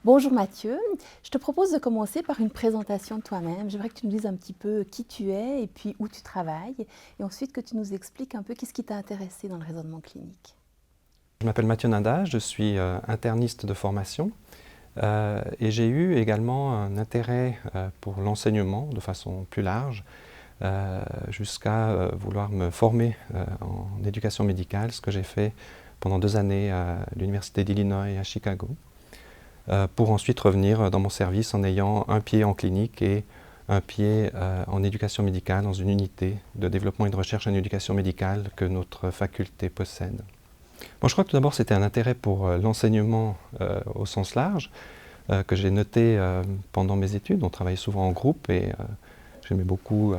Bonjour Mathieu, je te propose de commencer par une présentation de toi-même. J'aimerais que tu nous dises un petit peu qui tu es et puis où tu travailles, et ensuite que tu nous expliques un peu qu'est-ce qui t'a intéressé dans le raisonnement clinique. Je m'appelle Mathieu Nada, je suis interniste de formation et j'ai eu également un intérêt pour l'enseignement de façon plus large jusqu'à vouloir me former en éducation médicale, ce que j'ai fait pendant 2 années à l'Université d'Illinois à Chicago, pour ensuite revenir dans mon service en ayant un pied en clinique et un pied en éducation médicale dans une unité de développement et de recherche en éducation médicale que notre faculté possède. Bon, je crois que tout d'abord c'était un intérêt pour l'enseignement au sens large que j'ai noté pendant mes études. On travaillait souvent en groupe et j'aimais beaucoup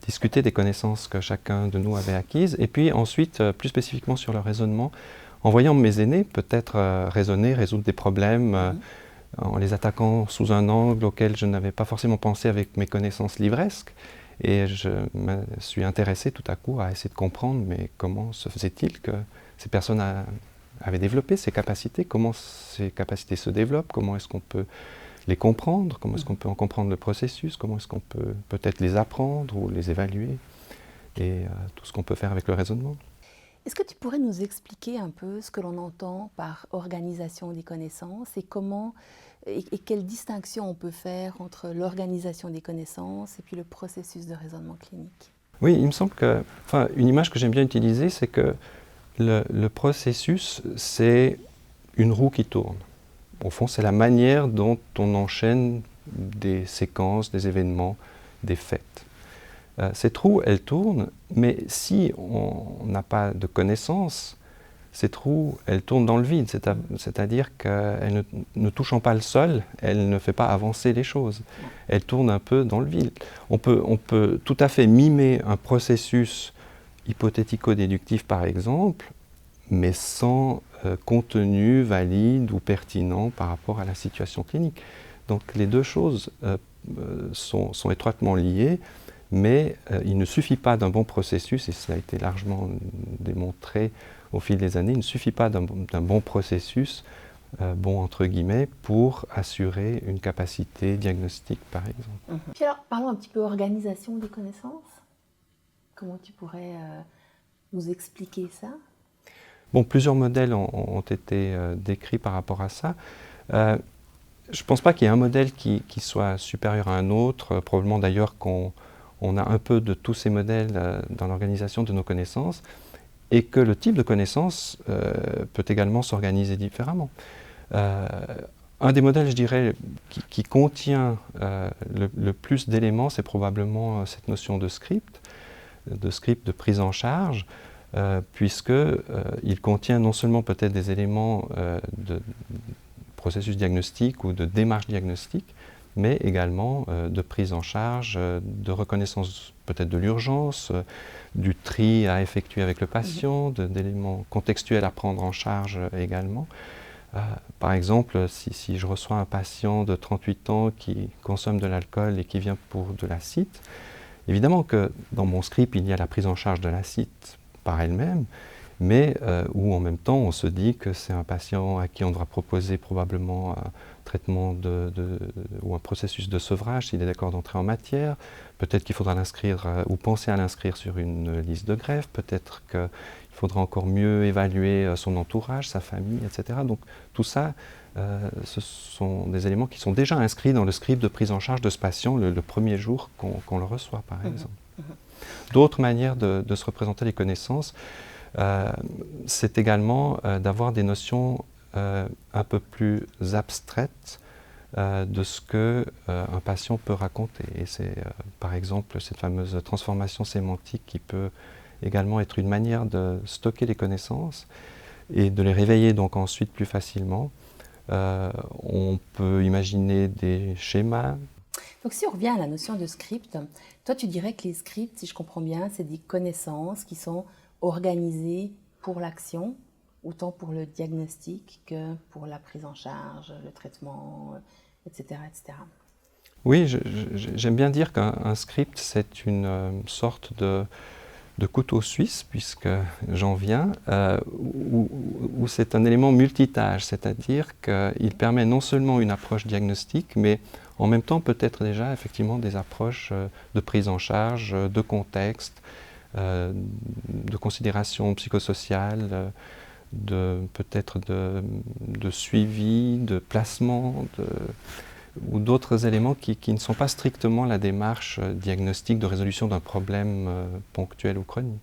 discuter des connaissances que chacun de nous avait acquises. Et puis ensuite, plus spécifiquement sur le raisonnement, en voyant mes aînés peut-être raisonner, résoudre des problèmes en les attaquant sous un angle auquel je n'avais pas forcément pensé avec mes connaissances livresques. Et je me suis intéressé tout à coup à essayer de comprendre, mais comment se faisait-il que ces personnes avaient développé ces capacités, comment ces capacités se développent, comment est-ce qu'on peut les comprendre, comment est-ce qu'on peut en comprendre le processus, comment est-ce qu'on peut peut-être les apprendre ou les évaluer, et tout ce qu'on peut faire avec le raisonnement. Est-ce que tu pourrais nous expliquer un peu ce que l'on entend par organisation des connaissances et comment et quelle distinction on peut faire entre l'organisation des connaissances et puis le processus de raisonnement clinique? Oui, il me semble que, enfin, une image que j'aime bien utiliser, c'est que le processus, c'est une roue qui tourne. Au fond, c'est la manière dont on enchaîne des séquences, des événements, des faits. Cette roue, elle tourne, mais si on n'a pas de connaissances, cette roue, elle tourne dans le vide, c'est-à-dire qu'elle ne touchant pas le sol, elle ne fait pas avancer les choses. Elle tourne un peu dans le vide. On peut tout à fait mimer un processus hypothético-déductif, par exemple, mais sans contenu valide ou pertinent par rapport à la situation clinique. Donc les deux choses sont étroitement liées, mais il ne suffit pas d'un bon processus, et cela a été largement démontré au fil des années, il ne suffit pas d'un bon processus, bon entre guillemets, pour assurer une capacité diagnostique, par exemple. Puis alors, parlons un petit peu organisation des connaissances. Comment tu pourrais nous expliquer ça? Bon, plusieurs modèles ont été décrits par rapport à ça. Je ne pense pas qu'il y ait un modèle qui soit supérieur à un autre, probablement d'ailleurs qu'on a un peu de tous ces modèles dans l'organisation de nos connaissances, et que le type de connaissance peut également s'organiser différemment. Un des modèles, je dirais, qui contient le plus d'éléments, c'est probablement cette notion de script de prise en charge, puisqu'il contient non seulement peut-être des éléments de processus diagnostique ou de démarche diagnostique, mais également de prise en charge, de reconnaissance peut-être de l'urgence, du tri à effectuer avec le patient, d'éléments contextuels à prendre en charge également. Par exemple, si je reçois un patient de 38 ans qui consomme de l'alcool et qui vient pour de l'acide, évidemment que dans mon script, il y a la prise en charge de l'acide par elle-même, mais où en même temps on se dit que c'est un patient à qui on devra proposer probablement un traitement ou un processus de sevrage s'il est d'accord d'entrer en matière. Peut-être qu'il faudra l'inscrire ou penser à l'inscrire sur une liste de greffe, peut-être qu'il faudra encore mieux évaluer son entourage, sa famille, etc. Donc tout ça, ce sont des éléments qui sont déjà inscrits dans le script de prise en charge de ce patient le premier jour qu'on le reçoit, par exemple. D'autres manières de se représenter les connaissances, c'est également d'avoir des notions un peu plus abstraites de ce qu'un patient peut raconter. Et c'est par exemple cette fameuse transformation sémantique qui peut également être une manière de stocker les connaissances et de les réveiller donc ensuite plus facilement. On peut imaginer des schémas. Donc si on revient à la notion de script, toi tu dirais que les scripts, si je comprends bien, c'est des connaissances qui sont organisées pour l'action, autant pour le diagnostic que pour la prise en charge, le traitement, etc. etc. Oui, j'aime bien dire qu'un script, c'est une sorte de couteau suisse, puisque j'en viens, où c'est un élément multitâche, c'est-à-dire qu'il permet non seulement une approche diagnostique, mais en même temps peut-être déjà effectivement des approches de prise en charge, de contexte, de considération psychosociale, peut-être de suivi, de placement, ou d'autres éléments qui ne sont pas strictement la démarche diagnostique de résolution d'un problème ponctuel ou chronique.